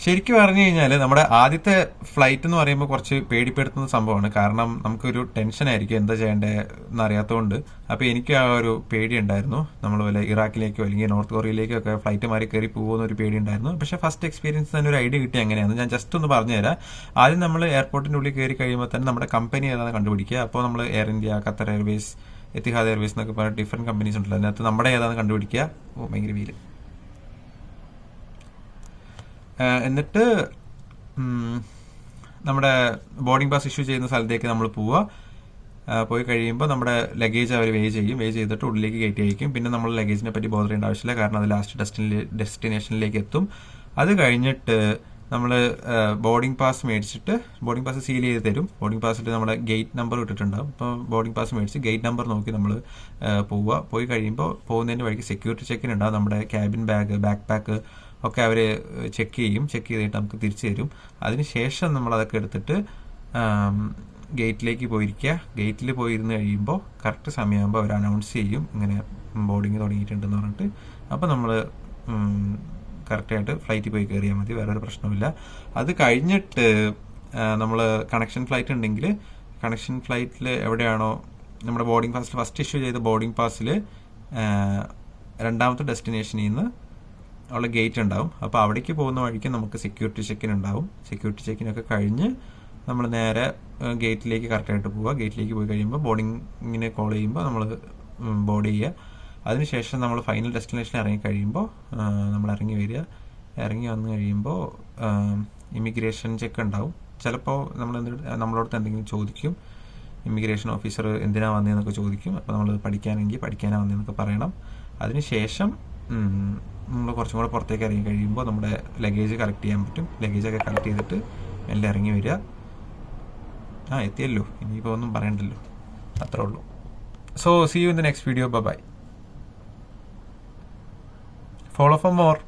ശരിക്കും പറഞ്ഞു കഴിഞ്ഞാൽ നമ്മുടെ ആദ്യത്തെ ഫ്ലൈറ്റ് എന്ന് പറയുമ്പോൾ കുറച്ച് പേടിപ്പെടുത്തുന്ന സംഭവമാണ്. കാരണം നമുക്കൊരു ടെൻഷനായിരിക്കും എന്താ ചെയ്യേണ്ടതെന്ന് അറിയാത്തതുകൊണ്ട്. അപ്പോൾ എനിക്ക് ആ ഒരു പേടി ഉണ്ടായിരുന്നു. നമ്മൾ വല്ല ഇറാഖിലേക്കോ അല്ലെങ്കിൽ നോർത്ത് കൊറിയയിലേക്കോ ഒക്കെ ഫ്ലൈറ്റ് മാറി കയറി പോകുന്ന ഒരു പേടി ഉണ്ടായിരുന്നു. പക്ഷേ ഫസ്റ്റ് എക്സ്പീരിയൻസ് തന്നെ ഒരു ഐഡിയ കിട്ടി എങ്ങനെയാണ് ഞാൻ ജസ്റ്റ് ഒന്ന് പറഞ്ഞുതരാം. ആദ്യം നമ്മൾ എയർപോർട്ടിൻ്റെ ഉള്ളിൽ കയറി കഴിയുമ്പോൾ തന്നെ നമ്മുടെ കമ്പനി ഏതാണ് കണ്ടുപിടിക്കുക. അപ്പോൾ നമ്മൾ air India, Qatar Airways, Etihad Airways എന്നൊക്കെ പറഞ്ഞ ഡിഫറെൻറ്റ് കമ്പനീസ് ഉണ്ടല്ലോ. അതിനകത്ത് നമ്മുടെ ഏതാണെന്ന് കണ്ടുപിടിക്കുക. ഭയങ്കര വീല്. എന്നിട്ട് നമ്മുടെ ബോർഡിംഗ് പാസ് ഇഷ്യൂ ചെയ്യുന്ന സ്ഥലത്തേക്ക് നമ്മൾ പോവുക. പോയി കഴിയുമ്പോൾ നമ്മുടെ ലഗേജ് അവർ വേ ചെയ്തിട്ട് ഉള്ളിലേക്ക് കയറ്റി അയക്കും. പിന്നെ നമ്മൾ ലഗേജിനെ പറ്റി ബോധർ ചെയ്യേണ്ട ആവശ്യമില്ല, കാരണം അത് ലാസ്റ്റ് ഡെസ്റ്റിനേഷനിലേക്ക് എത്തും. അത് കഴിഞ്ഞിട്ട് നമ്മൾ ബോർഡിംഗ് പാസ് മേടിച്ചിട്ട് ബോർഡിംഗ് പാസ് സീൽ ചെയ്ത് തരും. ബോർഡിംഗ് പാസിൽ നമ്മുടെ ഗേറ്റ് നമ്പർ ഇട്ടിട്ടുണ്ടാവും. അപ്പോൾ ബോർഡിംഗ് പാസ് മേടിച്ച് ഗേറ്റ് നമ്പർ നോക്കി നമ്മൾ പോവുക. പോയി കഴിയുമ്പോൾ പോകുന്നതിൻ്റെ വഴിക്ക് സെക്യൂരിറ്റി ചെക്കിൻ ഉണ്ടാവും. നമ്മുടെ ക്യാബിൻ ബാഗ്, ബാക്ക് പാക്ക് ഒക്കെ അവർ ചെക്ക് ചെയ്തിട്ട് നമുക്ക് തിരിച്ചു തരും. അതിനുശേഷം നമ്മളതൊക്കെ എടുത്തിട്ട് ഗേറ്റിലേക്ക് പോയിരിക്കുക. ഗേറ്റിൽ പോയിരുന്ന് കഴിയുമ്പോൾ കറക്റ്റ് സമയമാകുമ്പോൾ അവർ അനൗൺസ് ചെയ്യും ഇങ്ങനെ ബോർഡിങ് തുടങ്ങിയിട്ടുണ്ടെന്ന് പറഞ്ഞിട്ട്. അപ്പോൾ നമ്മൾ കറക്റ്റായിട്ട് ഫ്ലൈറ്റിൽ പോയി കയറിയാൽ മതി, വേറൊരു പ്രശ്നമില്ല. അത് കഴിഞ്ഞിട്ട് നമ്മൾ കണക്ഷൻ ഫ്ലൈറ്റ് ഉണ്ടെങ്കിൽ കണക്ഷൻ ഫ്ലൈറ്റിൽ എവിടെയാണോ നമ്മുടെ ബോർഡിംഗ് പാസിൽ ഫസ്റ്റ് ഇഷ്യൂ ചെയ്ത ബോർഡിംഗ് പാസിൽ രണ്ടാമത്തെ ഡെസ്റ്റിനേഷനിൽ നിന്ന് ഉള്ള ഗേറ്റ് ഉണ്ടാവും. അപ്പോൾ അവിടേക്ക് പോകുന്ന വഴിക്ക് നമുക്ക് സെക്യൂരിറ്റി ചെക്കിൻ ഉണ്ടാവും. സെക്യൂരിറ്റി ചെക്കിനൊക്കെ കഴിഞ്ഞ് നമ്മൾ നേരെ ഗേറ്റിലേക്ക് കറക്റ്റായിട്ട് പോവുക. ഗേറ്റിലേക്ക് പോയി കഴിയുമ്പോൾ ബോർഡിങ്ങിനെ കോൾ ചെയ്യുമ്പോൾ നമ്മൾ ബോർഡ് ചെയ്യുക. അതിനുശേഷം നമ്മൾ ഫൈനൽ ഡെസ്റ്റിനേഷനിൽ ഇറങ്ങി കഴിയുമ്പോൾ നമ്മൾ ഇറങ്ങി വരിക. ഇറങ്ങി വന്നു കഴിയുമ്പോൾ ഇമിഗ്രേഷൻ ചെക്ക് ഉണ്ടാവും. ചിലപ്പോൾ നമ്മളോടത്ത് എന്തെങ്കിലും ചോദിക്കും. ഇമിഗ്രേഷൻ ഓഫീസർ എന്തിനാണ് വന്നതെന്നൊക്കെ ചോദിക്കും. അപ്പോൾ നമ്മൾ പഠിക്കാനാണ് വന്നതെന്നൊക്കെ പറയണം. അതിനുശേഷം നമ്മൾ കുറച്ചും കൂടെ പുറത്തേക്ക് ഇറങ്ങി കഴിയുമ്പോൾ നമ്മുടെ ലഗേജ് കളക്ട് ചെയ്യാൻ പറ്റും. ലഗേജൊക്കെ കളക്ട് ചെയ്തിട്ട് മെല്ലെ ഇറങ്ങി വരിക. എത്തിയല്ലോ, ഇനിയിപ്പോൾ ഒന്നും പറയണ്ടല്ലോ, അത്രേ ഉള്ളൂ. So see you in the next video. Bye. Follow for more.